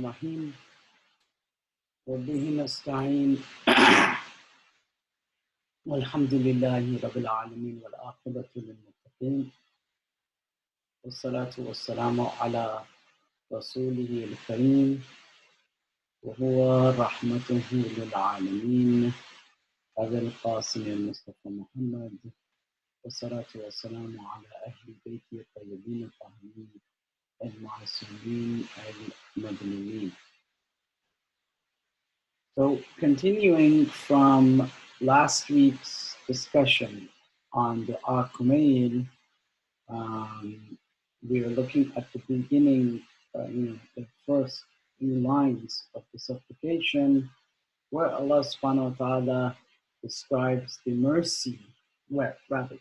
الرحيم وبه نستعين والحمد لله رب العالمين والعاقبة للمتقين والصلاة والسلام على رسوله الكريم وهو رحمته للعالمين أبي القاسم المصطفى محمد والصلاة والسلام على أهل بيته الطيبين الطاهرين المعصومين المظلومين. So continuing from last week's discussion on the al-Qummi, we are looking at the beginning, the first few lines of the supplication, where Allah subhanahu wa ta'ala describes the mercy, rather,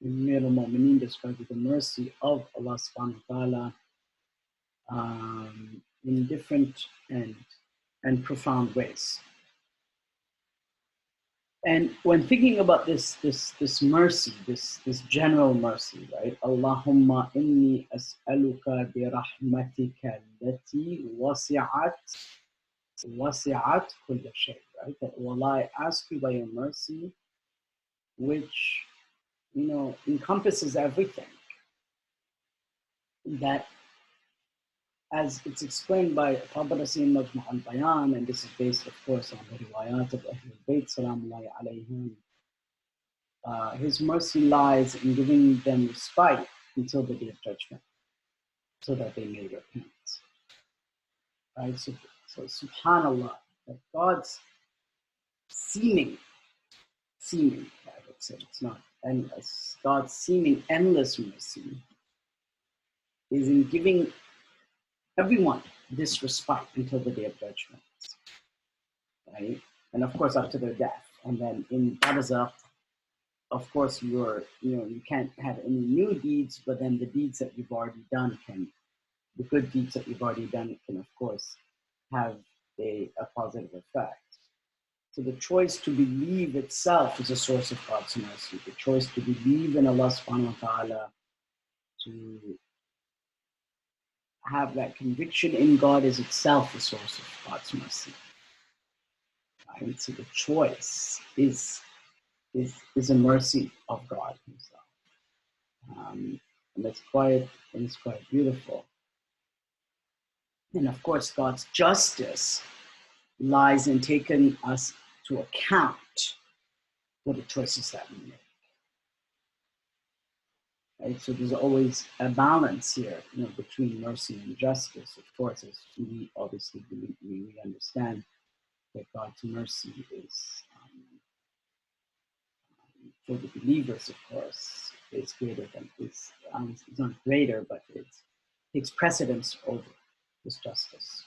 Amir al-Mu'mineen describes the mercy of Allah subhanahu wa ta'ala in different and profound ways. And when thinking about this mercy, this general mercy, right? Allahumma inni as'aluka bi rahmatika allati wasi'at kulla shay, right? That Allah, I ask you by your mercy, which encompasses everything. That, as it's explained by Tabarasi in Majmu' al-Bayan, and this is based, of course, on the riwayat of Ahlul Bayt, salamullahi alayhim, His mercy lies in giving them respite until the day of judgment, so that they may repent. Right? So subhanallah, that God's seeming, I would say, it's not endless, God's seeming endless mercy is in giving everyone this respite until the day of judgment, right? And of course, up to their death. And then in barzakh, of course, you can't have any new deeds, but then the deeds that you've already done the good deeds that you've already done can, of course, have a positive effect. So the choice to believe itself is a source of God's mercy. The choice to believe in Allah subhanahu wa ta'ala, to have that conviction in God, is itself a source of God's mercy. Right? So the choice is a mercy of God Himself, and it's quite beautiful. And of course, God's justice lies in taking us to account for the choices that we make. Right? So there's always a balance here, between mercy and justice. Of course, as we obviously believe, we understand that God's mercy is, for the believers, of course, it's greater than it's not greater, but it takes precedence over His justice.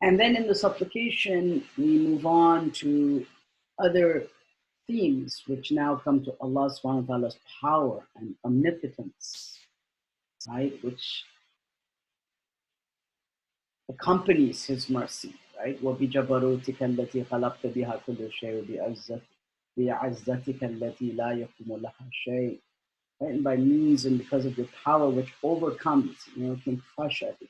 And then in the supplication, we move on to other themes which now come to Allah subhanahu wa ta'ala's power and omnipotence, right? Which accompanies His mercy, right? وَبِجَبَرُوتِكَ الَّتِي خَلَقْتَ بِهَا كُلُّ شَيْءٍ وَبِعَزَّتِكَ الَّتِي لَا يَقُومُ لَهَا شَيْءٍ. Right? And by means and because of your power which overcomes, can crush everything.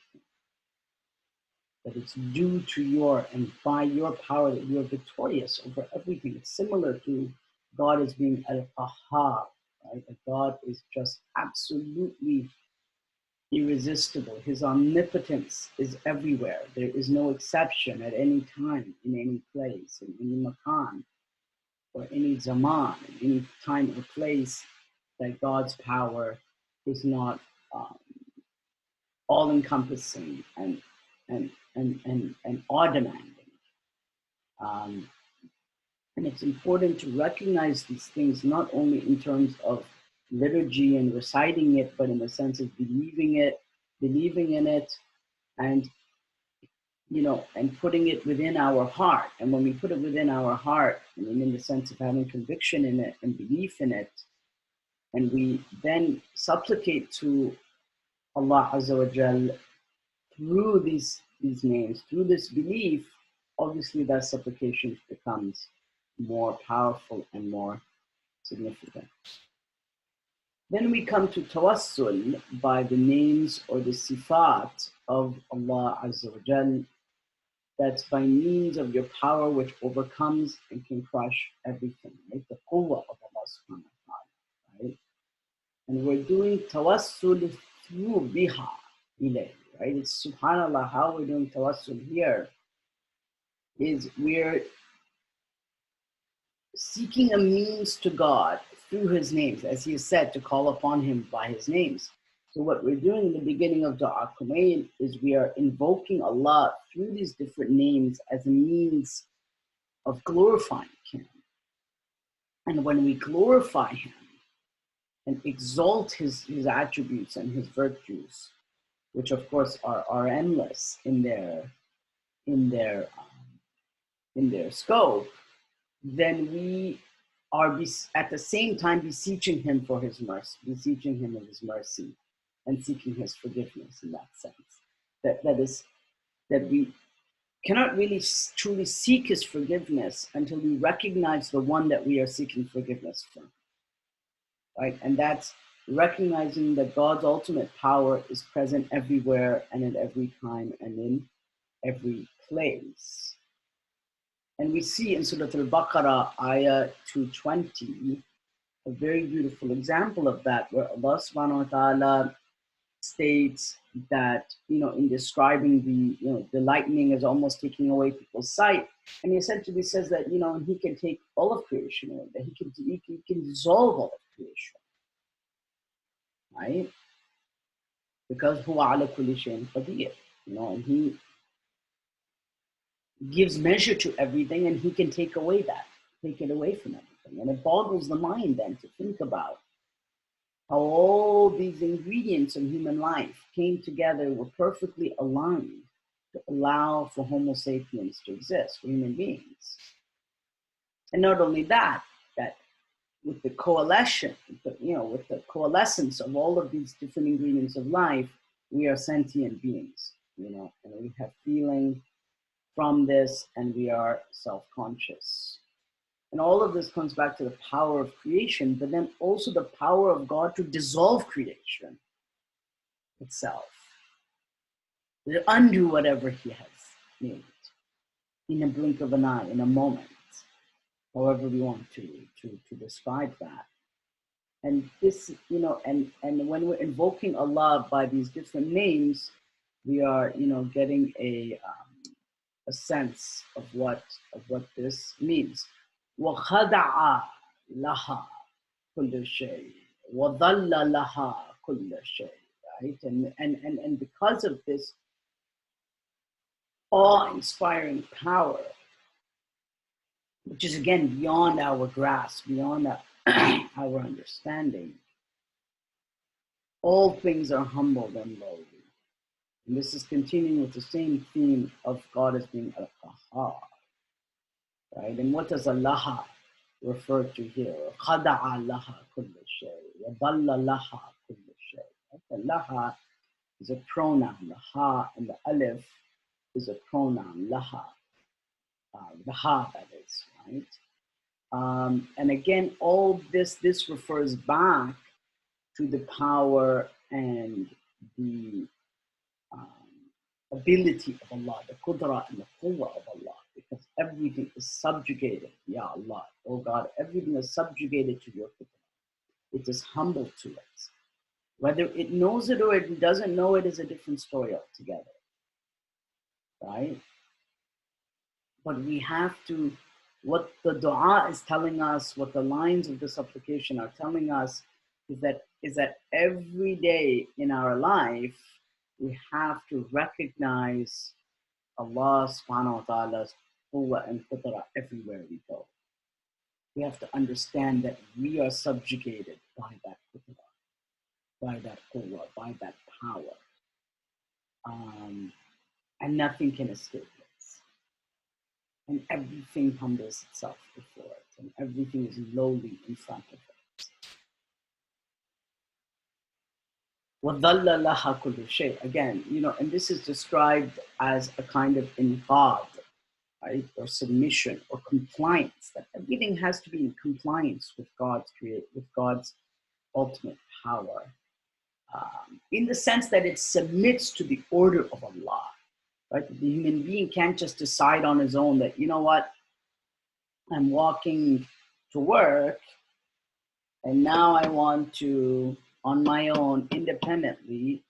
That it's due to your, and by your power, that you are victorious over everything. It's similar to God as being al-Qahhar, right? That God is just absolutely irresistible. His omnipotence is everywhere. There is no exception at any time, in any place, in any makan, or any zaman, in any time or place, that God's power is not all-encompassing and all-demanding. And it's important to recognize these things not only in terms of liturgy and reciting it, but in the sense of believing in it, and and putting it within our heart. And when we put it within our heart, I mean, in the sense of having conviction in it and belief in it, and we then supplicate to Allah Azza wa Jal through these names, through this belief, obviously that supplication becomes more powerful and more significant. Then we come to tawassul by the names or the sifat of Allah Azza wa Jal, that's by means of your power which overcomes and can crush everything, right? The quwwah of Allah subhanahu wa ta'ala, right? And we're doing tawassul through biha ilayhi, right? It's subhanAllah, how we're doing tawassul here is we're seeking a means to God through His names, as He has said, to call upon Him by His names. So what we're doing in the beginning of Dua Kumail is we are invoking Allah through these different names as a means of glorifying Him. And when we glorify Him and exalt His attributes and His virtues, which of course are endless in their scope, then we are at the same time beseeching Him for His mercy, beseeching Him of His mercy, and seeking His forgiveness in that sense. That we cannot really truly seek His forgiveness until we recognize the one that we are seeking forgiveness from, right? And that's recognizing that God's ultimate power is present everywhere and at every time and in every place. And we see in Surah Al-Baqarah, ayah 220, a very beautiful example of that, where Allah subhanahu wa ta'ala states that, in describing the lightning as almost taking away people's sight. And He essentially says that, He can take all of creation away, that He can dissolve all of creation, right? Because huwa ala kulli shay'in qadir, and He gives measure to everything, and He can take it away from everything. And it boggles the mind then to think about how all these ingredients in human life came together, were perfectly aligned to allow for Homo sapiens to exist, for human beings. And not only that with the coalescence of all of these different ingredients of life, we are sentient beings, and we have feeling from this, and we are self-conscious. And all of this comes back to the power of creation, but then also the power of God to dissolve creation itself, to undo whatever He has made in a blink of an eye, in a moment, however we want to describe that. And this, and when we're invoking Allah by these different names, we are, getting a sense of what this means. وَخَدَعَ لَهَا كُلُّ شَيْءٍ وَظَلَّ لَهَا كُلُّ شَيْءٍ, right? And because of this awe-inspiring power, which is again beyond our grasp, beyond our understanding, all things are humbled and lowly. And this is continuing with the same theme of God as being al-Qahhar, right? And what does Allah refer to here? خَدَعَ لَهَا كُلُّ شَيْءٍ وَضَلَّ لَهَا كُلُّ شَيْءٍ. The laha is a pronoun, the ha and the alif is a pronoun, laha, the ha, that is, right? And again, all this refers back to the power and the ability of Allah, the qudra and the quwwah of Allah, because everything is subjugated, Ya Allah, oh God, everything is subjugated to your qudra. It is humble to it. Whether it knows it or it doesn't know it is a different story altogether, right? But we have to, what the dua is telling us, what the lines of the supplication are telling us, is that every day in our life, we have to recognize Allah subhanahu wa ta'ala's quwwah and qudra everywhere we go. We have to understand that we are subjugated by that qudra, by that quwwah, by that power. And nothing can escape it. And everything humbles itself before it, and everything is lowly in front of it. وَظَلَّ لَهَا كُلُّ شَيْءٍ. Again, and this is described as a kind of inqad, right, or submission or compliance, that everything has to be in compliance with God's ultimate power. in the sense that it submits to the order of Allah. Right? The human being can't just decide on his own that, you know what, I'm walking to work and now I want to, on my own, independently,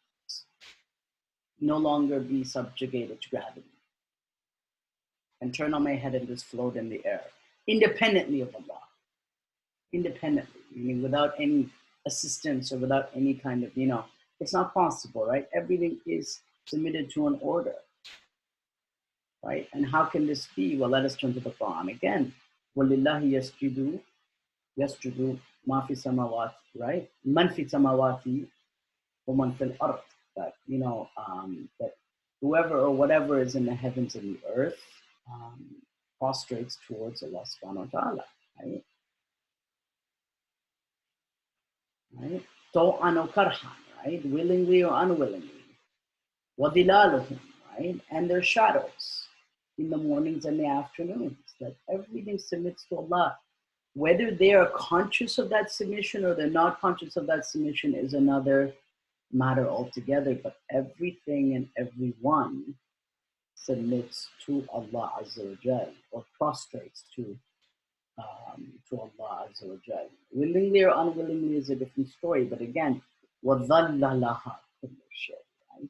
no longer be subjugated to gravity and turn on my head and just float in the air, independently of Allah. Independently, meaning without any assistance or without any kind of, it's not possible, right? Everything is submitted to an order, right? And how can this be? Well, let us turn to the Quran again. وَلِلَّهِ يَسْجُدُ مَا فِي السَّمَاوَاتِ, right? مَنْ فِي السَّمَاوَاتِ وَمَنْ فِي الْأَرْضِ. That, that whoever or whatever is in the heavens and the earth prostrates towards Allah subhanahu wa ta'ala, right? Right? طَوْعًا أَوْ كَرْهًا, right? Willingly or unwillingly. وَظِلَالُهُمْ, right? And their shadows in the mornings and the afternoons. That everything submits to Allah. Whether they are conscious of that submission or they're not conscious of that submission is another matter altogether. But everything and everyone submits to Allah Azza wa Jal, or prostrates to Allah Azza wa Jal. Willingly or unwillingly is a different story. But again, وَظَلَّ لَهَا كُلُّ شَيْءٍ, right?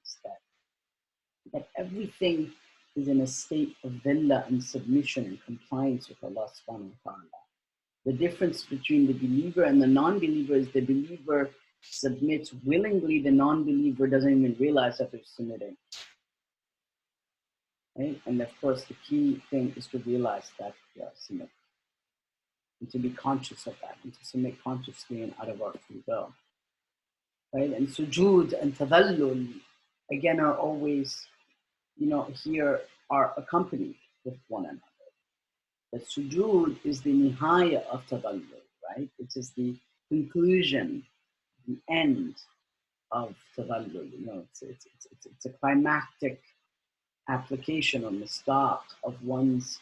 That everything is in a state of dhillah and submission and compliance with Allah subhanahu wa ta'ala. The difference between the believer and the non-believer is the believer submits willingly, the non-believer doesn't even realize that they're submitting. Right? And of course, the key thing is to realize that we are submitting, and to be conscious of that, and to submit consciously and out of our free will. Right? And sujood and tadallul, again, are always, here are accompanied with one another. The sujood is the nihaya of tadallul, right? It is the conclusion, the end of tadallul. It's a climactic application on the stop of one's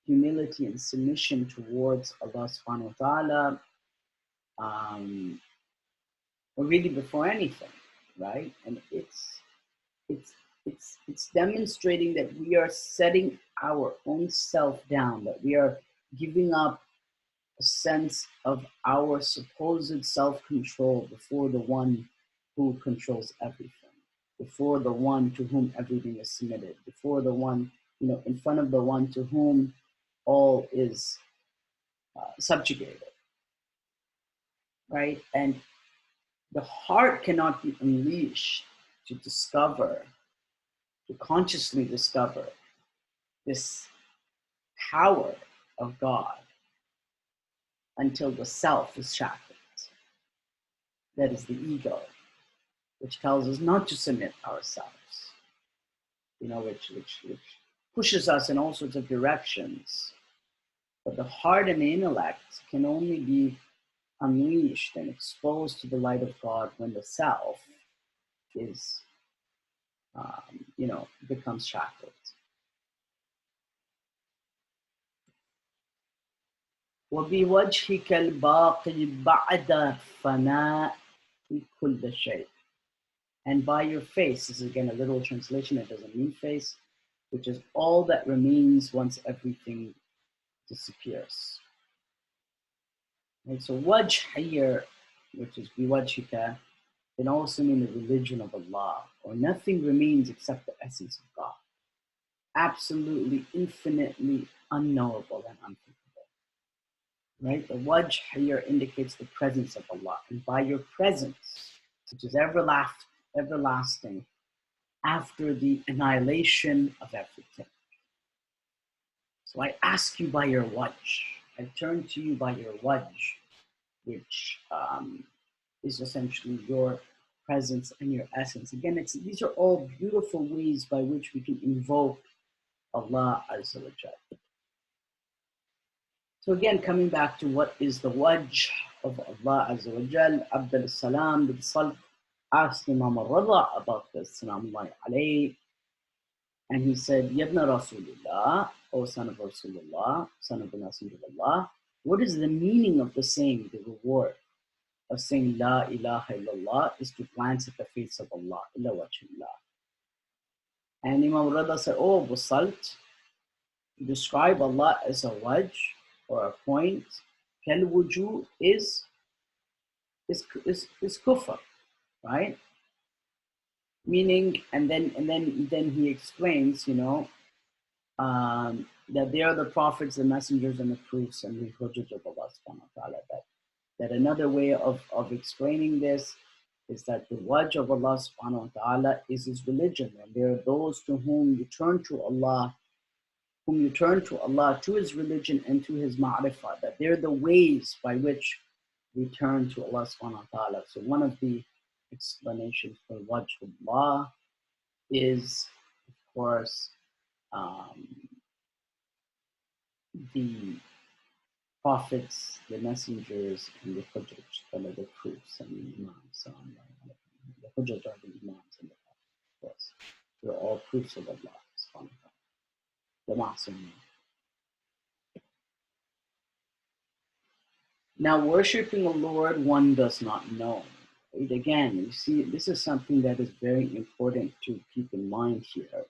humility and submission towards Allah subhanahu wa ta'ala, or really before anything, right? And it's demonstrating that we are setting our own self down, that we are giving up a sense of our supposed self-control before the one who controls everything, before the one to whom everything is submitted, before the one, in front of the one to whom all is subjugated, right? And the heart cannot be unleashed to discover, to consciously discover this power of God until the self is shackled. That is the ego, which tells us not to submit ourselves, which pushes us in all sorts of directions. But the heart and the intellect can only be unleashed and exposed to the light of God when the self is, becomes shackled. وَبِوَجْهِكَ الْبَاقِي بَعْدَ فَنَاءِ كُلِّ شَيْءٍ. And by your face, this is again a literal translation, it doesn't mean face, which is all that remains once everything disappears. Right, so wajh here, which is biwajhika, can also mean the religion of Allah, or nothing remains except the essence of God. Absolutely, infinitely unknowable and unthinkable. Right? The wajh here indicates the presence of Allah. And by your presence, which is everlasting, after the annihilation of everything. So I ask you by your wajh. I turn to you by your wajh, which is essentially your presence and your essence. Again, these are all beautiful ways by which we can invoke Allah Azza wa Jal. So again, coming back to what is the wajh of Allah Azza wa Jal, Abdul Salam bin Salq asked Imam al-Rada about this, Salamullahi alayhi, and he said, Yabna Rasulullah, O son of Rasulullah, son of the Messenger of Allah, what is the meaning of the saying, the reward? of saying La ilaha illallah is to glance at the face of Allah, illa wajhillah. And Imam Rada said, oh, Busalt, to describe Allah as a wajh or a point, kal wujuh is kufr, right? Meaning, and then he explains, that they are the prophets, the messengers, and the proofs and the hujjat of Allah subhanahu wa ta'ala. That another way of explaining this is that the wajh of Allah subhanahu wa ta'ala is his religion. And there are those to whom you turn to Allah, to his religion and to his ma'rifah, that they're the ways by which we turn to Allah subhanahu wa ta'ala. So one of the explanations for wajh Allah is, of course, the prophets, the messengers, and the hujjat, the proofs, and the imams. The hujjat are the imams and the prophets, of course. They're all proofs of Allah subhanahu wa ta'ala, the ma'asumeen. Now, worshipping a Lord one does not know. Right? Again, you see, this is something that is very important to keep in mind here.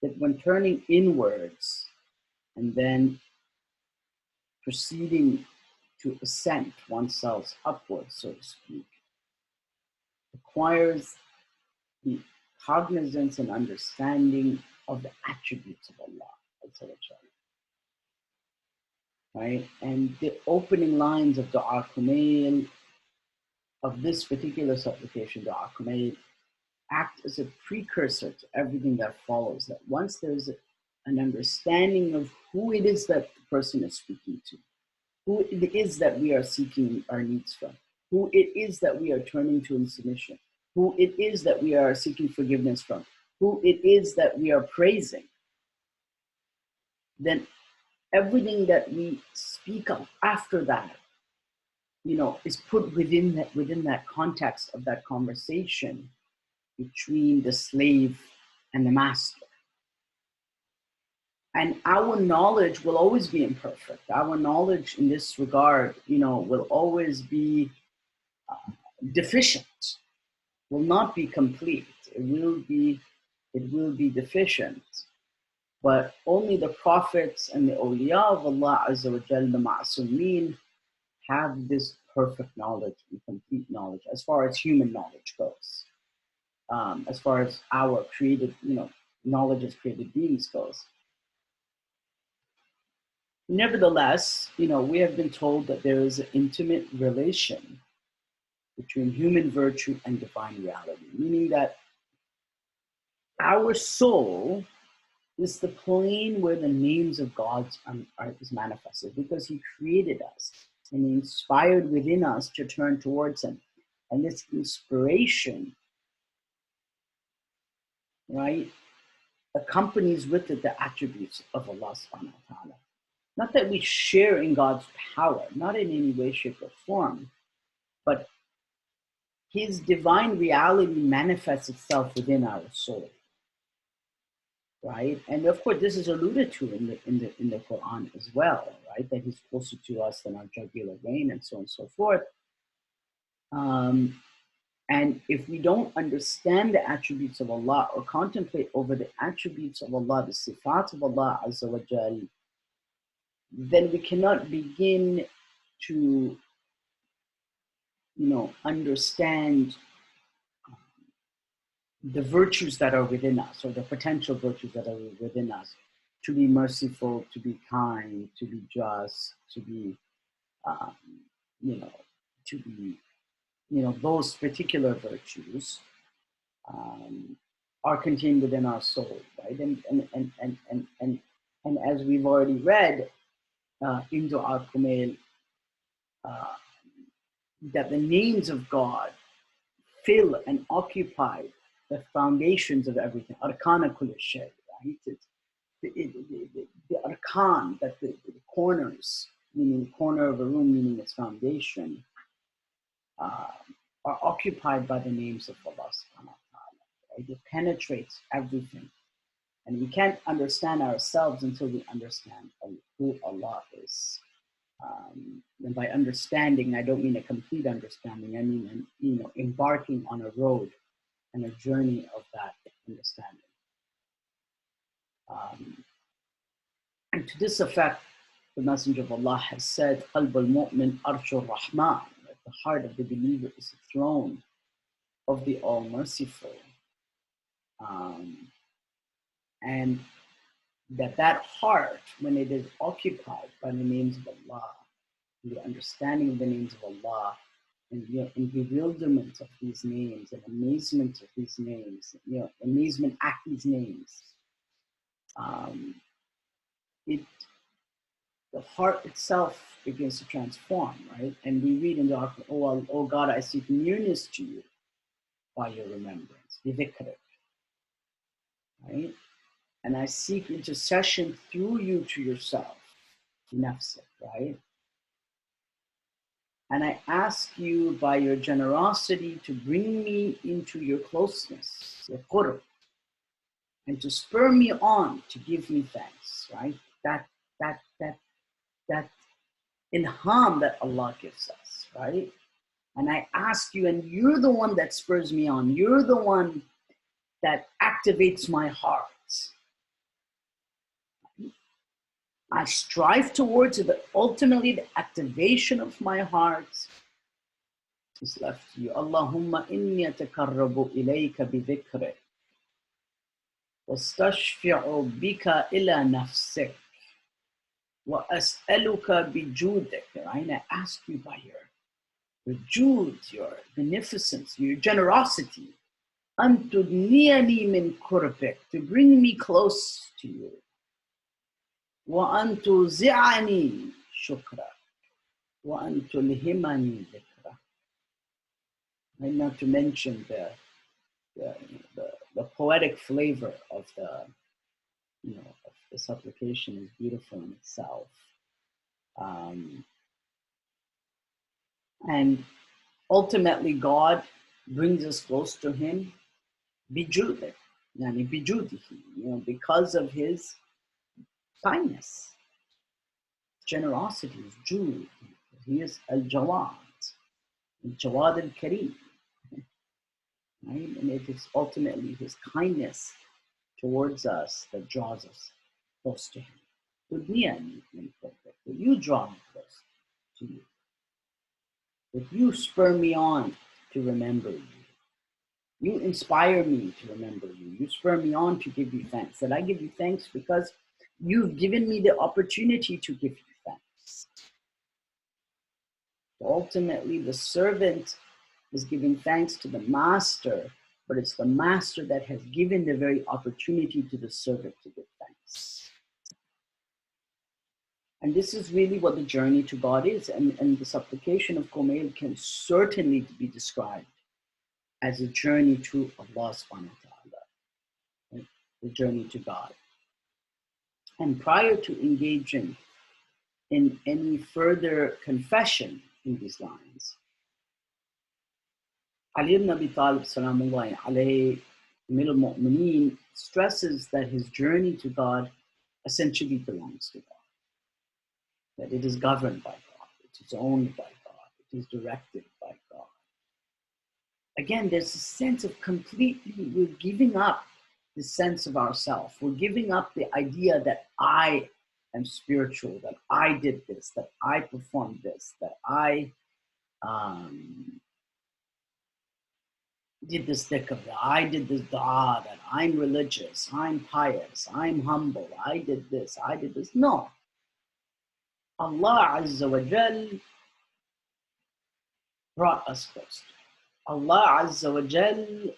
That when turning inwards and then proceeding to ascent oneself upwards, so to speak, requires the cognizance and understanding of the attributes of Allah. Right? And the opening lines of Dua Kumail, of this particular supplication, Dua Kumail, act as a precursor to everything that follows. That once there's an understanding of who it is that the person is speaking to, who it is that we are seeking our needs from, who it is that we are turning to in submission, who it is that we are seeking forgiveness from, who it is that we are praising, then everything that we speak of after that, is put within that context of that conversation between the slave and the master. And our knowledge will always be imperfect. Our knowledge in this regard, will always be deficient, will not be complete. It will be deficient. But only the prophets and the awliya of Allah Azza wa Jal, the ma'asumeen, have this perfect knowledge and complete knowledge as far as human knowledge goes. As far as our created, knowledge as created beings goes. Nevertheless, we have been told that there is an intimate relation between human virtue and divine reality, meaning that our soul is the plane where the names of God is manifested, because he created us and he inspired within us to turn towards him. And this inspiration, right, accompanies with it the attributes of Allah subhanahu wa ta'ala. Not that we share in God's power, not in any way, shape, or form, but his divine reality manifests itself within our soul, right? And of course, this is alluded to in the Quran as well, right? That he's closer to us than our jugular vein, and so on and so forth. And if we don't understand the attributes of Allah or contemplate over the attributes of Allah, the sifat of Allah Azza wa Jal, then we cannot begin to, understand the virtues that are within us, or the potential virtues that are within us, to be merciful, to be kind, to be just, to be, to be, those particular virtues are contained within our soul, right? And as we've already read in Dua Kumail, that the names of God fill and occupy the foundations of everything. Arkana kulli shay, right? The arkan, that the corners, meaning the corner of a room, meaning its foundation, are occupied by the names of Allah subhanahu wa ta'ala. Right? It penetrates everything. And we can't understand ourselves until we understand who Allah is. And by understanding, I don't mean a complete understanding. I mean, embarking on a road and a journey of that understanding. And to this effect, the Messenger of Allah has said, "Qalb al-mu'min arshur rahman," that the heart of the believer is the throne of the All-Merciful, and that heart, when it is occupied by the names of Allah, the understanding of the names of Allah, and in bewilderment of these names, and amazement of these names, amazement at these names, the heart itself begins to transform, right? And we read in the Quran, oh God, I seek nearness to you by your remembrance, bi-dhikrik, right? And I seek intercession through you to yourself, nafsik, right? And I ask you by your generosity to bring me into your closeness, your qurb, and to spur me on to give me thanks, right? That ilham that Allah gives us, right? And I ask you, and you're the one that spurs me on. You're the one that activates my heart. I strive towards it, but ultimately the activation of my heart is left to you. Allahumma inni atakarrabu ilayka bi-dhikrik wastashfi'u bika ila nafsik wa as'aluka bi-judik. Right? I ask you by your jud, your beneficence, your generosity, an tudniyani min qurbik, to bring me close to you. وأن توزعني شكرا وأن تلهمني ذكرا. And not to mention the poetic flavor of the supplication is beautiful in itself. And ultimately God brings us close to him bijudihi, because of his kindness, generosity, his jud. He is al-Jawad al-Kareem, right? And it is ultimately his kindness towards us that draws us close to him. That you draw me close to you. That you spur me on to remember you. You inspire me to remember you. You spur me on to give you thanks. That I give you thanks because you've given me the opportunity to give you thanks. Ultimately, the servant is giving thanks to the master, but it's the master that has given the very opportunity to the servant to give thanks. And this is really what the journey to God is. And the supplication of Qumail can certainly be described as a journey to Allah subhanahu wa ta'ala, right? The journey to God. And prior to engaging in any further confession in these lines, Ali ibn Abi Talib salamullahi alayhi, Amir al-Mu'mineen, stresses that his journey to God essentially belongs to God. That it is governed by God, it is owned by God, it is directed by God. Again, there's a sense of completely, we're giving up the sense of ourself. We're giving up the idea that I am spiritual, that I did this, that I performed this, that I did this dhikr, that I did this dua, that I'm religious, I'm pious, I'm humble, I did this, I did this. No. Allah Azza wa Jal brought us close. Allah Azza wa Jal,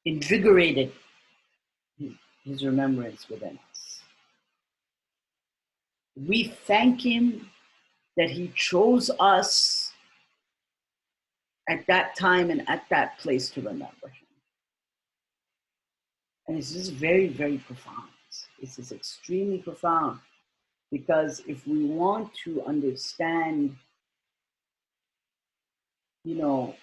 invigorated his remembrance within us. We thank him that he chose us at that time and at that place to remember him. And this is very, very profound. This is extremely profound, because if we want to understand, the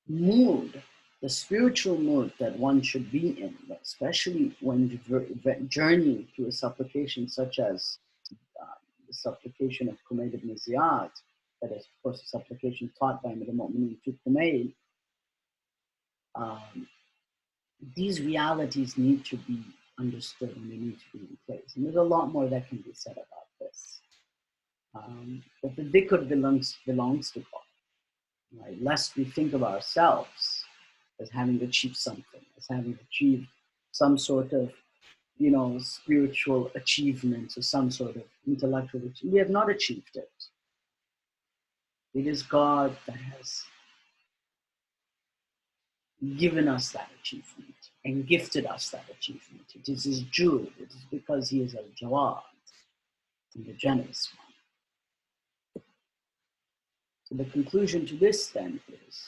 mood the spiritual mood that one should be in, especially when journeying through a supplication such as the supplication of Humayd ibn Ziyad, that is, of course, a supplication taught by Amir al-Mu'mineen to Humayd. These realities need to be understood and they need to be in place. And there's a lot more that can be said about this. But the dhikr belongs to God, right? Lest we think of ourselves as having achieved something, as having achieved some sort of, spiritual achievements or some sort of intellectual achievement. We have not achieved it. It is God that has given us that achievement and gifted us that achievement. It is His jewel. It is because He is al-Jawad, the generous one. So the conclusion to this then is,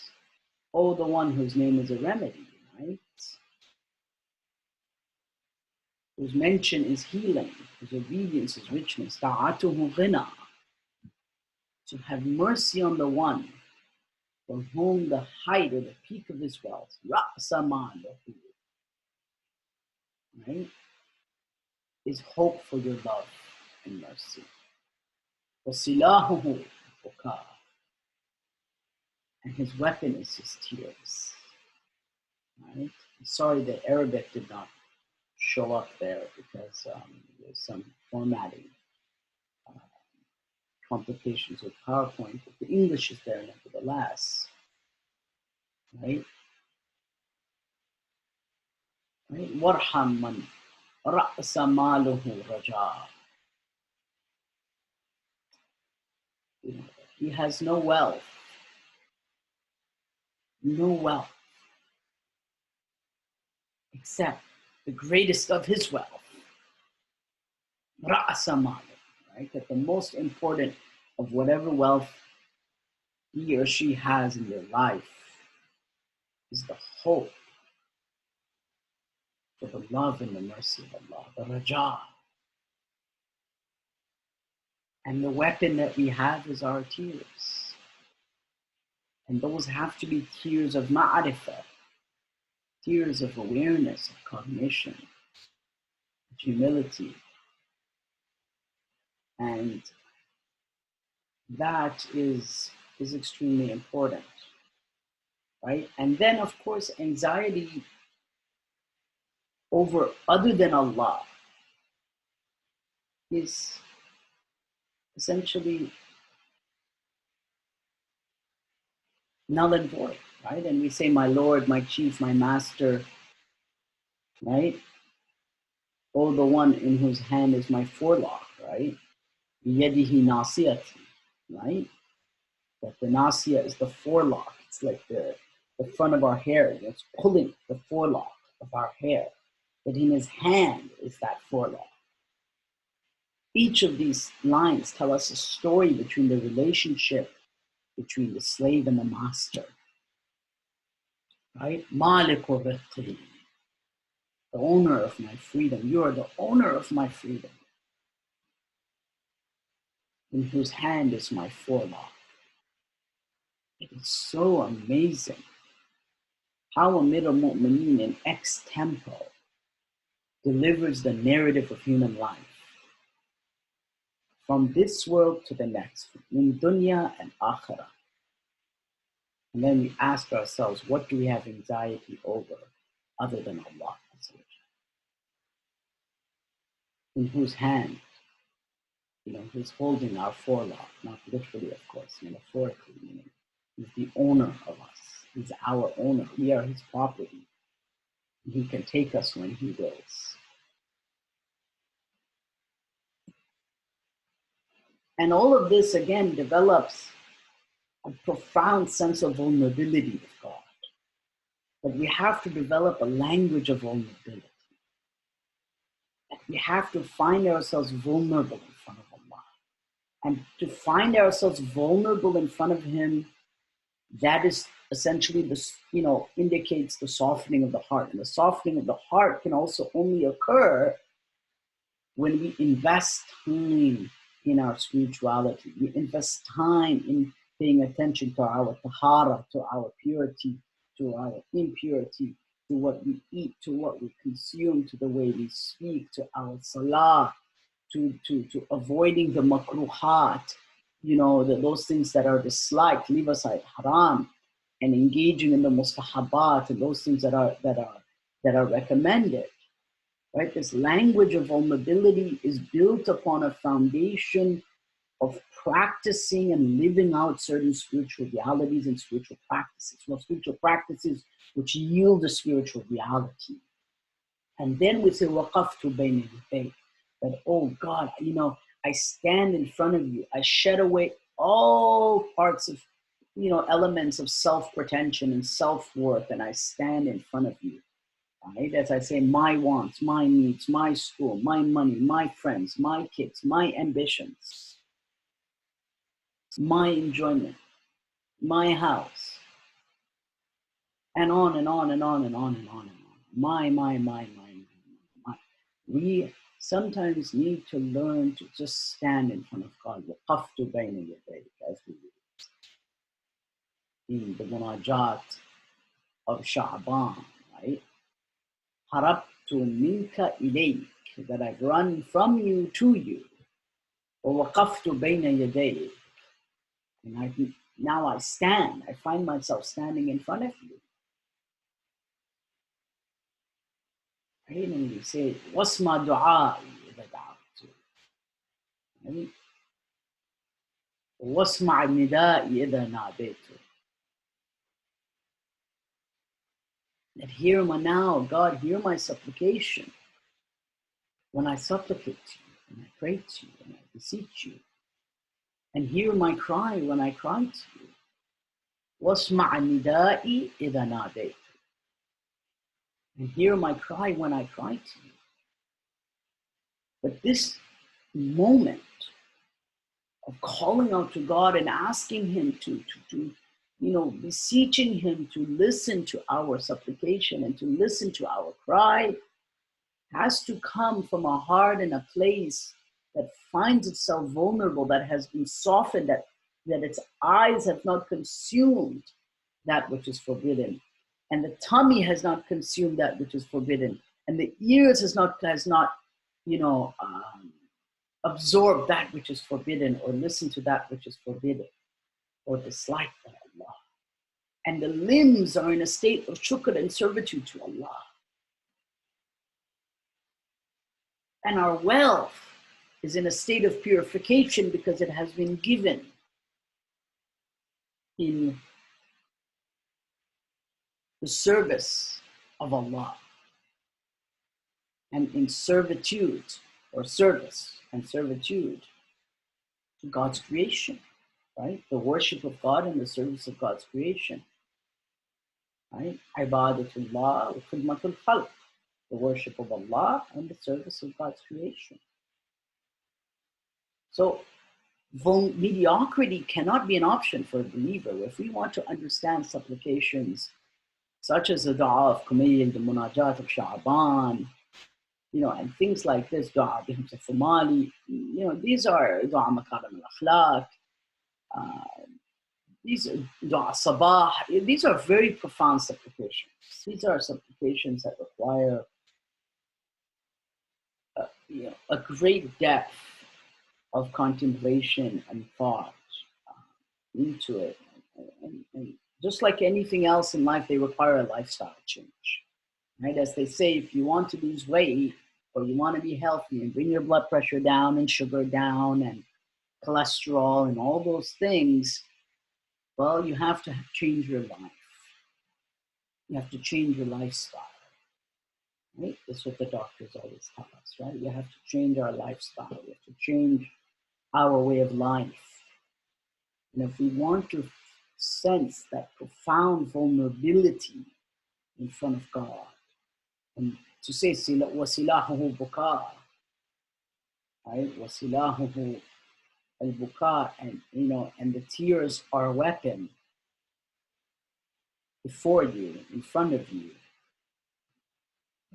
oh, the one whose name is a remedy, right? Whose mention is healing, whose obedience is richness. Ta'atuhu ghina. To have mercy on the one for whom the height or the peak of his wealth, ra'sa malahu, right, is hope for your love and mercy. وَسِلَاهُهُ buka. And his weapon is his tears. Right? I'm sorry that Arabic did not show up there because there's some formatting complications with PowerPoint, but the English is there nevertheless. Right? Right? وَارْحَمْ مَنْ رَأْسَ مَالُهُ رَجَاءً. He has no wealth, except the greatest of his wealth, رَأْسَ مَالُهُ, right? That the most important of whatever wealth he or she has in their life is the hope for the love and the mercy of Allah, the raja. And the weapon that we have is our tears. And those have to be tears of ma'arifah, tears of awareness, of cognition, of humility. And that is extremely important, right? And then, of course, anxiety over other than Allah is essentially null and void, right? And we say, my Lord, my chief, my master, right? Oh, the one in whose hand is my forelock, right? Yadihi nasiyati, right? That the nasiya is the forelock. It's like the front of our hair. It's pulling the forelock of our hair. That in his hand is that forelock. Each of these lines tell us a story between the relationship between the slave and the master. Right? Malikur riqi, the owner of my freedom. You are the owner of my freedom, in whose hand is my forelock. It is so amazing how Amir al-Mu'mineen in ex-tempo delivers the narrative of human life. From this world to the next, in dunya and akhirah. And then we ask ourselves, what do we have anxiety over other than Allah? In whose hand, who's holding our forelock, not literally, of course, metaphorically, meaning he's the owner of us. He's our owner. We are his property. He can take us when he wills. And all of this, again, develops a profound sense of vulnerability with God. But we have to develop a language of vulnerability. We have to find ourselves vulnerable in front of Allah. And to find ourselves vulnerable in front of Him, that is essentially, indicates the softening of the heart. And the softening of the heart can also only occur when we invest time in our spirituality. We invest time in paying attention to our tahara, to our purity, to our impurity, to what we eat, to what we consume, to the way we speak, to our salah, to avoiding the makruhat, those things that are disliked, leave aside haram, and engaging in the mustahabat and those things that are recommended. Right? This language of vulnerability is built upon a foundation of practicing and living out certain spiritual realities and spiritual practices. Spiritual practices which yield a spiritual reality. And then we say, waqaftu bayna yadayk, that, oh God, I stand in front of you. I shed away all parts of, elements of self-pretension and self-worth, and I stand in front of you. Right? As I say, my wants, my needs, my school, my money, my friends, my kids, my ambitions, my enjoyment, my house, and on and on and on and on and on and on. My. We sometimes need to learn to just stand in front of God. وَقَفْتُ بَيْنَ يَدَيْكَ, as we read in the munajat of Sha'ban, right? هَرَبْتُ مِنْكَ إِلَيْكَ, that I've run from you to you. وَوَقَفْتُ بَيْنَ يَدَيْكَ, and now I stand. I find myself standing in front of you. Right? And we say, وَاسْمَ دُعَائِي إِذَا دَعَوْتُ, right? وَاسْمَعْ نِدَائِي إِذَا نَادَيْتُ. That hear my now, God, hear my supplication when I supplicate to you, when I pray to you, when I beseech you. And hear my cry when I cry to you. وَاسْمَعْ نِدَائِي إِذَا نَادَيْتُ. And hear my cry when I cry to you. But this moment of calling out to God and asking Him to beseeching Him to listen to our supplication and to listen to our cry has to come from a heart and a place that finds itself vulnerable, that has been softened, that its eyes have not consumed that which is forbidden, and the tummy has not consumed that which is forbidden, and the ears has not absorbed that which is forbidden, or listened to that which is forbidden, or disliked by Allah. And the limbs are in a state of shukr and servitude to Allah. And our wealth is in a state of purification because it has been given in the service of Allah and in servitude or service and servitude to God's creation, right? The worship of God and the service of God's creation, right? Ibadatullah wa khidmatul khalq, the worship of Allah and the service of God's creation. So mediocrity cannot be an option for a believer. If we want to understand supplications such as the dua of Qummi, the munajat of Sha'ban, and things like this, dua bihimsa fumali, these are dua makaram al-akhlaq, these are dua sabah, these are very profound supplications. These are supplications that require a great depth of contemplation and thought into it. And just like anything else in life, they require a lifestyle change, right? As they say, if you want to lose weight or you want to be healthy and bring your blood pressure down and sugar down and cholesterol and all those things, well, you have to change your life. You have to change your lifestyle, right? That's what the doctors always tell us, right? We have to change our lifestyle. We have to change our way of life. And if we want to sense that profound vulnerability in front of God, and to say wasilahuhu buka, right? Wasilahuhu al-buka, and and the tears are a weapon before you, in front of you.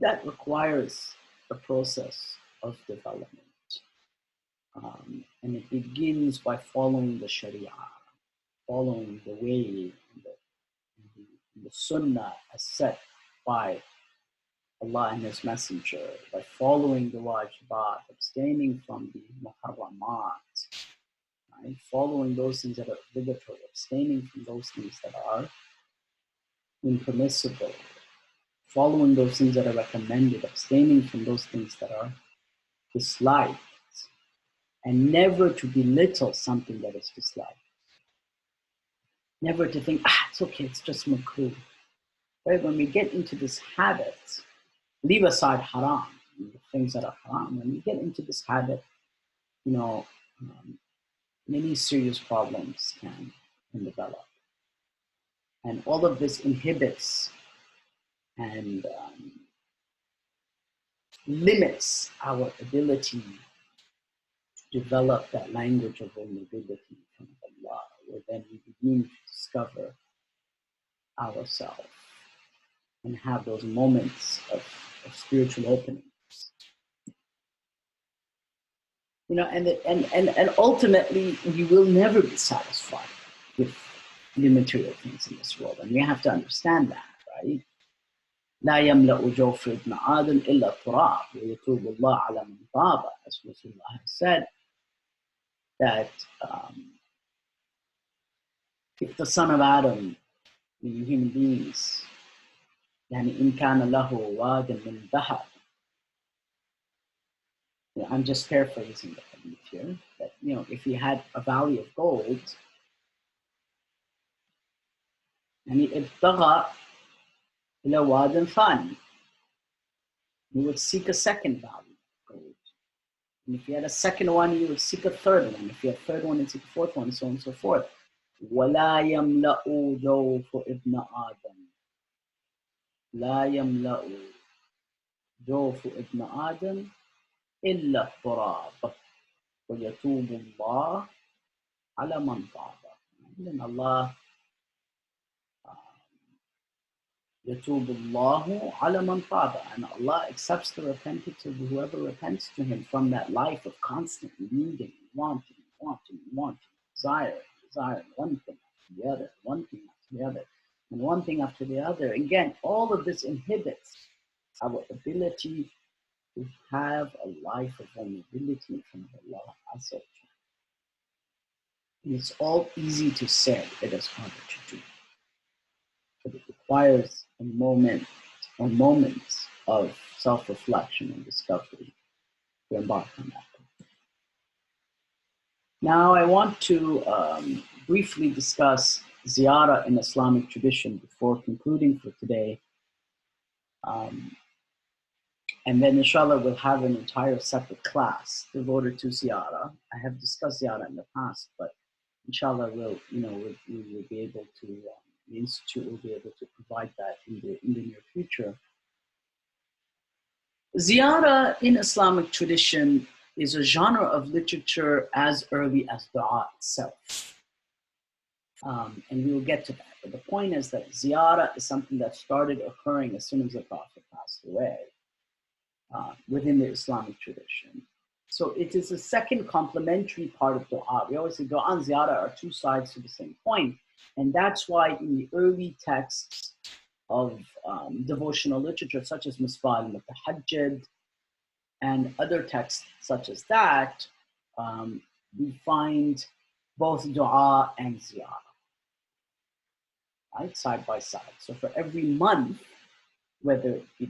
That requires a process of development. And it begins by following the Sharia, following the way, the sunnah as set by Allah and His Messenger, by following the wajibat, abstaining from the muharramat, right? Following those things that are obligatory, abstaining from those things that are impermissible, following those things that are recommended, abstaining from those things that are disliked, and never to belittle something that is disliked. Never to think, it's okay, it's just makruh. Right? When we get into this habit, leave aside haram, the things that are haram. When we get into this habit, many serious problems can develop. And all of this inhibits and limits our ability to develop that language of vulnerability from Allah, where then we begin to discover ourselves and have those moments of spiritual openings. And ultimately, we will never be satisfied with the material things in this world. And we have to understand that, right? لا يملأ جوف ابن آدم إلا التراب ويتوب الله على من تاب, as Rasulullah has said, that if the son of Adam, meaning human beings, يعني إن كان له واد من ذهب, I'm just paraphrasing the hadith here, that if he had a valley of gold, and he ابتغى إلى واد ثاني, he would seek a second valley of gold. And if he had a second one, he would seek a third one. If he had a third one, he'd seek a fourth one, and so on and so forth. ولا يملأ جوف ابن آدم, لا يملأ جوف ابن آدم إلا التراب ويتوب الله على من تاب. And Allah يتوب الله على من تاب, and Allah accepts the repentance of whoever repents to Him from that life of constantly needing, wanting, desiring, one thing after the other, one thing after the other, and one thing after the other. Again, all of this inhibits our ability to have a life of vulnerability in front of Allah Azza wa Jalla. And it's all easy to say, it is harder to do. But it requires a moment or moments of self-reflection and discovery to embark on that. Now I want to briefly discuss Ziyarah in Islamic tradition before concluding for today. And then inshallah we'll have an entire separate class devoted to Ziyarah. I have discussed Ziyarah in the past, but inshallah we'll be able to, the Institute will be able to provide that in the near future. Ziyarah in Islamic tradition is a genre of literature as early as dua itself. And we will get to that. But the point is that Ziyarah is something that started occurring as soon as the Prophet passed away within the Islamic tradition. So it is a second complementary part of dua. We always say dua and Ziyarah are two sides to the same coin. And that's why in the early texts of devotional literature, such as Misbah al-Mutahajjid and other texts such as that, we find both dua and Ziyarah, right, side by side. So for every month, whether it be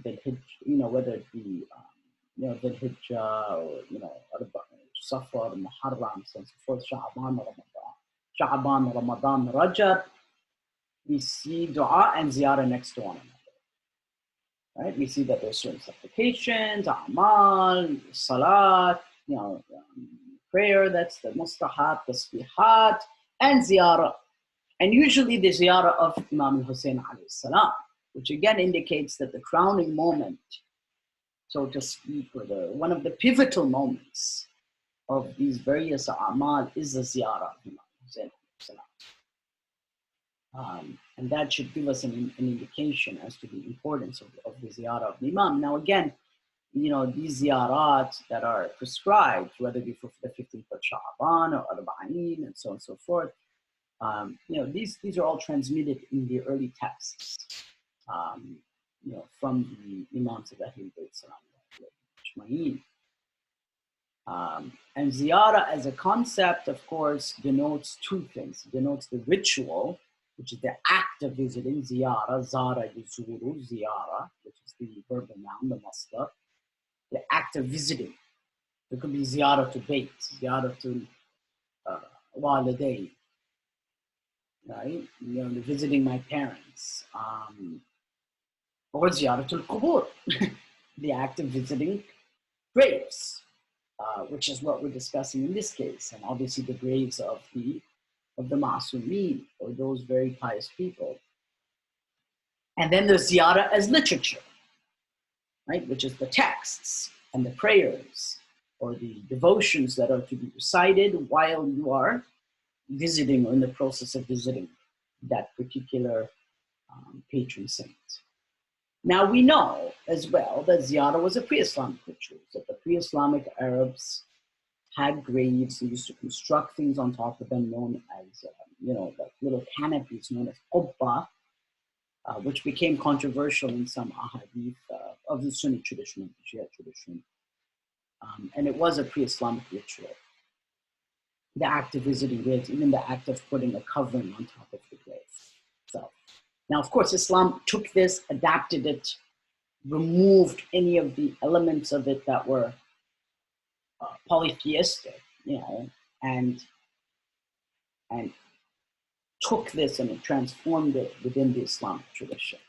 whether it be Dhul Hijjah or Safar, Muharram, so on and so forth, Sha'ban, Ramadan, Rajab, we see dua and ziyarah next to one another. Right? We see that there's certain supplications, a'mal, salat, prayer, that's the mustahab, tasbihat, and ziyarah. And usually the ziyarah of Imam al-Hussein alayhi salam, which again indicates that the crowning moment, so to speak, or one of the pivotal moments of these various a'mal is the ziyarah of Imam Hussein alayhi salam. And that should give us an indication as to the importance of the ziyarah of the Imam. Now again, these ziyarat that are prescribed, whether it be for the 15th of Sha'ban or Arba'een and so on and so forth, These are all transmitted in the early texts, from the Imams of Ahlul Bayt Salam. And Ziyarah as a concept, of course, denotes two things. It denotes the ritual, which is the act of visiting, Ziyarah, Zara Yuzuru, Ziyarah, which is the verbal noun, the masdar, the act of visiting. It could be Ziyarah to Bayt, Ziyarah to Walidayn, right? Visiting my parents. Or Ziyarah al-Qubur, the act of visiting graves. Which is what we're discussing in this case, and obviously the graves of the Ma'sumin, or those very pious people. And then there's Ziyarah as literature, right, which is the texts and the prayers or the devotions that are to be recited while you are visiting or in the process of visiting that particular patron saint. Now we know as well that Ziyarah was a pre-Islamic ritual, that the pre-Islamic Arabs had graves. They used to construct things on top of them, known as, like little canopies known as qubba, which became controversial in some ahadith of the Sunni tradition, of the Shia tradition. And it was a pre-Islamic ritual. The act of visiting graves, even the act of putting a covering on top of the grave itself. Now, of course, Islam took this, adapted it, removed any of the elements of it that were polytheistic, and took this and it transformed it within the Islamic tradition.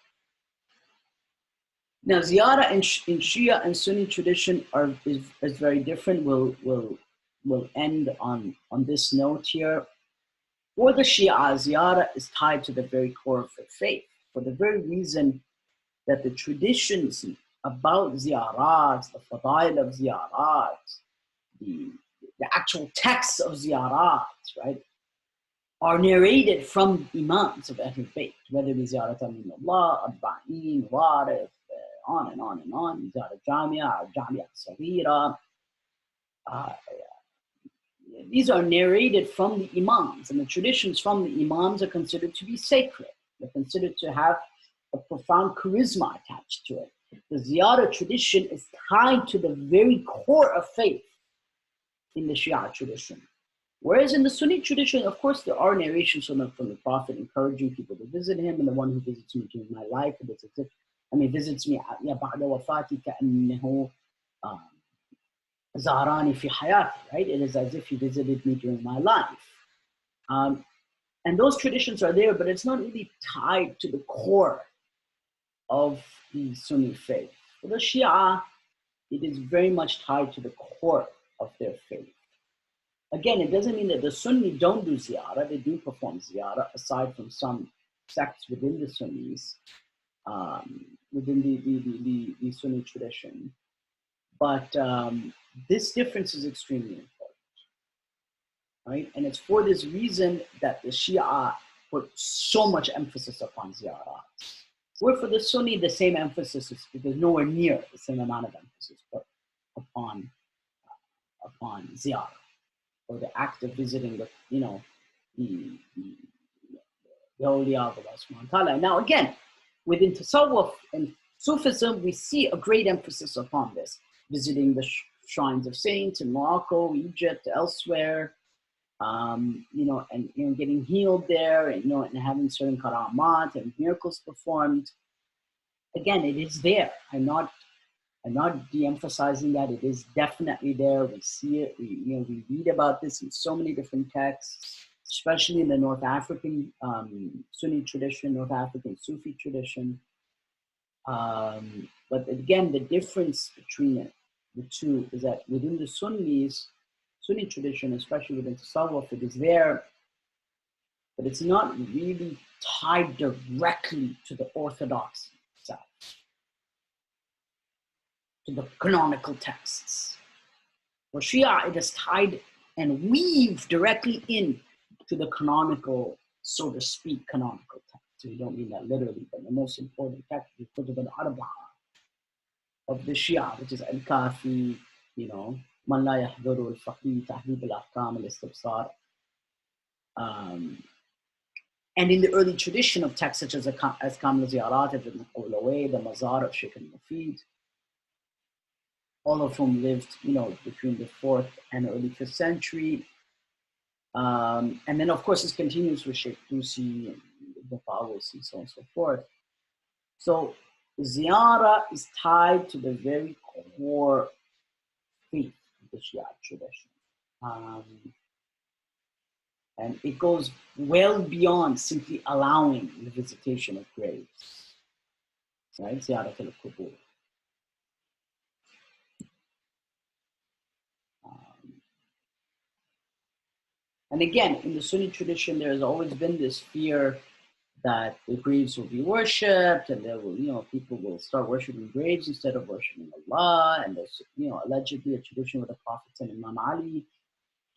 Now, Ziyarah in Shia and Sunni tradition is very different. We'll end on this note here. For the Shia, Ziyarah is tied to the very core of the faith, for the very reason that the traditions about Ziyarat, the fadail of Ziyarat, the actual texts of Ziyarat, right, are narrated from Imams of Ahlul Bayt, whether it be Ziyarat al-Minullah, Arba'in, Warif, on and on and on, Ziyarat Jamia, Jamia Saghira. These are narrated from the Imams, and the traditions from the Imams are considered to be sacred. They're considered to have a profound charisma attached to it. The Ziyarah tradition is tied to the very core of faith in the Shia tradition. Whereas in the Sunni tradition, of course, there are narrations from the Prophet encouraging people to visit him, and the one who visits me during my life, visits me ba'da wafati ka'annahu zarani fi hayati, right? It is as if he visited me during my life. And those traditions are there, but it's not really tied to the core of the Sunni faith. For the Shia, it is very much tied to the core of their faith. Again, it doesn't mean that the Sunni don't do Ziyarah. They do perform Ziyarah, aside from some sects within the Sunnis, within the Sunni tradition. But this difference is extremely important, right? And it's for this reason that the Shia put so much emphasis upon Ziyarah. Where for the Sunni, the same emphasis is because nowhere near the same amount of emphasis put upon Ziyarah, or the act of visiting the awliya of Allah subhanahu wa ta'ala. Now again, within Tasawwuf and Sufism, we see a great emphasis upon this, visiting the shrines of saints in Morocco, Egypt, elsewhere, and getting healed there, and having certain karamat and miracles performed. Again, it is there. I'm not de-emphasizing that. It is definitely there. We see it. We read about this in so many different texts, especially in the North African Sunni tradition, North African Sufi tradition. But again, the difference between the two is that within the Sunni tradition, especially within Tasawwuf, it is there, but it's not really tied directly to the orthodoxy itself, to the canonical texts. For Shia, it is tied and weaved directly in to the canonical, so to speak, canonical text. So we don't mean that literally, but the most important text is the Kutub al-Arba'a of the Shia, which is al-Kafi, Man la yahduru al-Faqih, Tahdib al-Ahkam al-Istibsar, And in the early tradition of texts such as Kamil Ziyarat of Ibn Qawlaway, the Mazar of Shaykh al-Mufid, all of whom lived, between the 4th and early 5th century. And then, of course, this continues with Sheikh Tusi and the Fawwis and so on and so forth. So Ziyarah is tied to the very core faith of the Shia tradition. And it goes well beyond simply allowing the visitation of graves, right? Ziyarat al-Qubur. And again, in the Sunni tradition, there has always been this fear that the graves will be worshipped, and there will, people will start worshiping graves instead of worshiping Allah. And there's, allegedly a tradition with the Prophet and Imam Ali,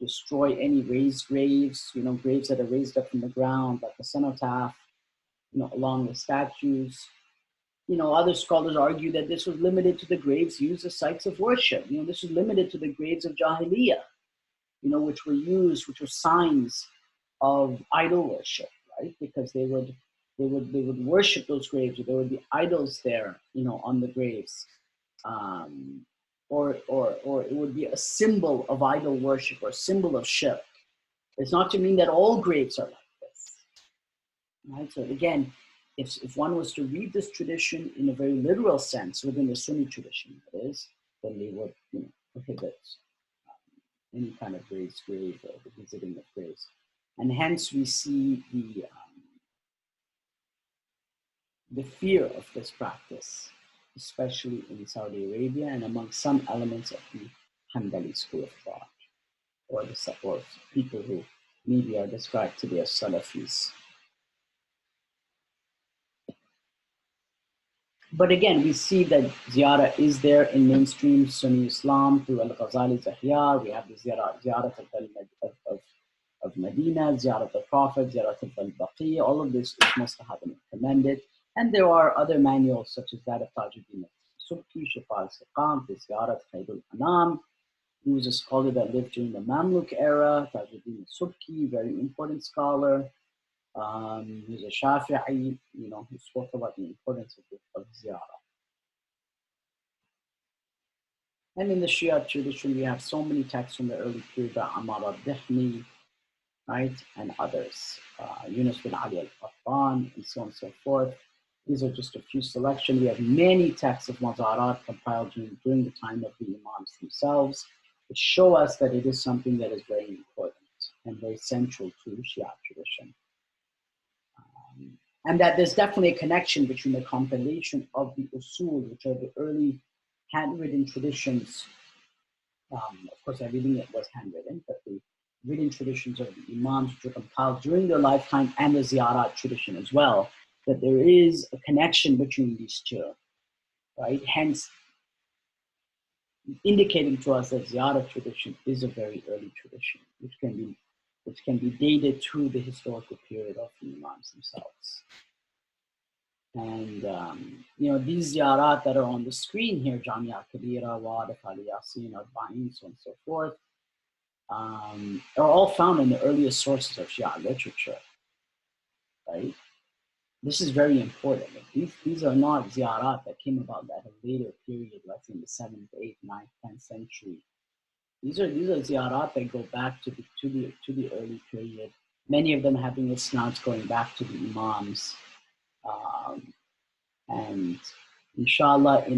destroy any raised graves, graves that are raised up from the ground, like a cenotaph, along with statues. Other scholars argue that this was limited to the graves used as sites of worship. This was limited to the graves of Jahiliyyah, which were signs of idol worship, right? Because they would worship those graves, or there would be idols there, on the graves, or it would be a symbol of idol worship or a symbol of shirk. It's not to mean that all graves are like this, right? So again, if one was to read this tradition in a very literal sense within the Sunni tradition, that is, then they would, prohibit any kind of raised grave or the visiting of graves. And hence we see the fear of this practice, especially in Saudi Arabia and among some elements of the Hanbali school of thought, or people who maybe are described today as Salafis. But again, we see that Ziyarah is there in mainstream Sunni Islam through Al-Ghazali's Ihya. We have the Ziyarat of Medina, Ziyarat the Prophet, Ziyarat al-Baqi. All of this is mustahab and recommended. And there are other manuals such as that of Tajuddin al-Subki, Shifa al-Siqam, the Ziyarat Khairul Anam. He was a scholar that lived during the Mamluk era. Tajuddin al-Subki, very important scholar. He's a Shafi'i, who spoke about the importance of Ziyarah. And in the Shia tradition, we have so many texts from the early period by Ammar al-Dihni, right, and others, Yunus bin Ali al-Qattan, and so on and so forth. These are just a few selections. We have many texts of Mazarat compiled during the time of the Imams themselves, which show us that it is something that is very important and very central to Shia tradition. And that there's definitely a connection between the compilation of the usul, which are the early handwritten traditions. Of course, everything that was handwritten, but the written traditions of the Imams, which were compiled during their lifetime, and the Ziyarat tradition as well, that there is a connection between these two, right? Hence, indicating to us that Ziyarat tradition is a very early tradition, which can be dated to the historical period of the Imams themselves. And these ziyarat that are on the screen here, Jamia Kabira, Wadif, Ali Yasin, Arba'in, so on and so forth, are all found in the earliest sources of Shia literature, right? This is very important. These are not ziyarat that came about at a later period, let's say in the 7th, 8th, 9th, 10th century. These are ziyarat that go back to the early period. Many of them having isnads going back to the Imams. And inshallah, at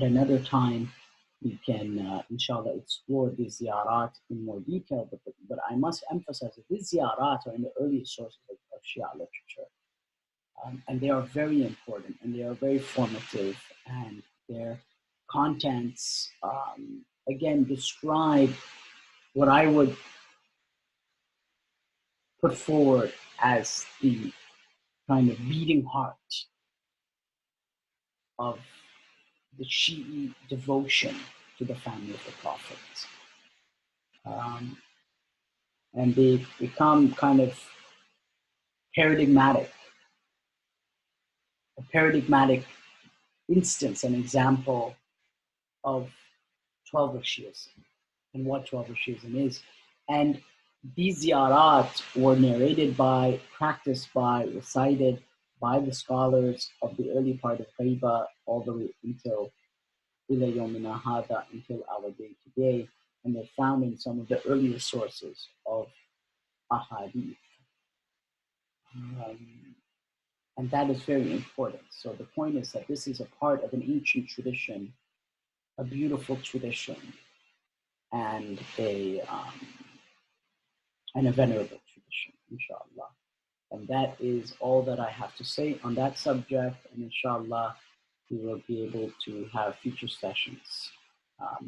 another time, we can inshallah explore these ziyarat in more detail. But I must emphasize that these ziyarat are in the earliest sources of Shia literature, and they are very important, and they are very formative, and their contents again describe what I would put forward as the kind of beating heart of the Shii devotion to the family of the Prophet. And they become kind of paradigmatic, a paradigmatic instance, an example of 12 Shiism and what 12 Shiism is. And these ziyarat were narrated by, practiced by, recited by the scholars of the early part of Ghaiba all the way until ila yawmina hada, until our day today, and they're found in some of the earlier sources of ahadith. And that is very important. So the point is that this is a part of an ancient tradition, a beautiful tradition, and a venerable tradition, inshallah. And that is all that I have to say on that subject. And inshallah, we will be able to have future sessions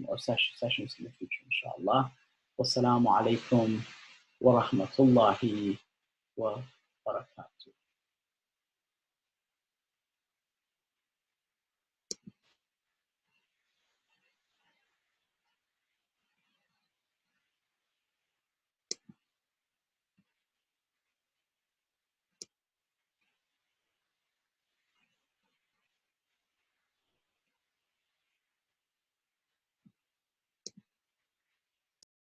or sessions in the future, inshallah. Wassalamu alaikum wa rahmatullahi wa barakatuh.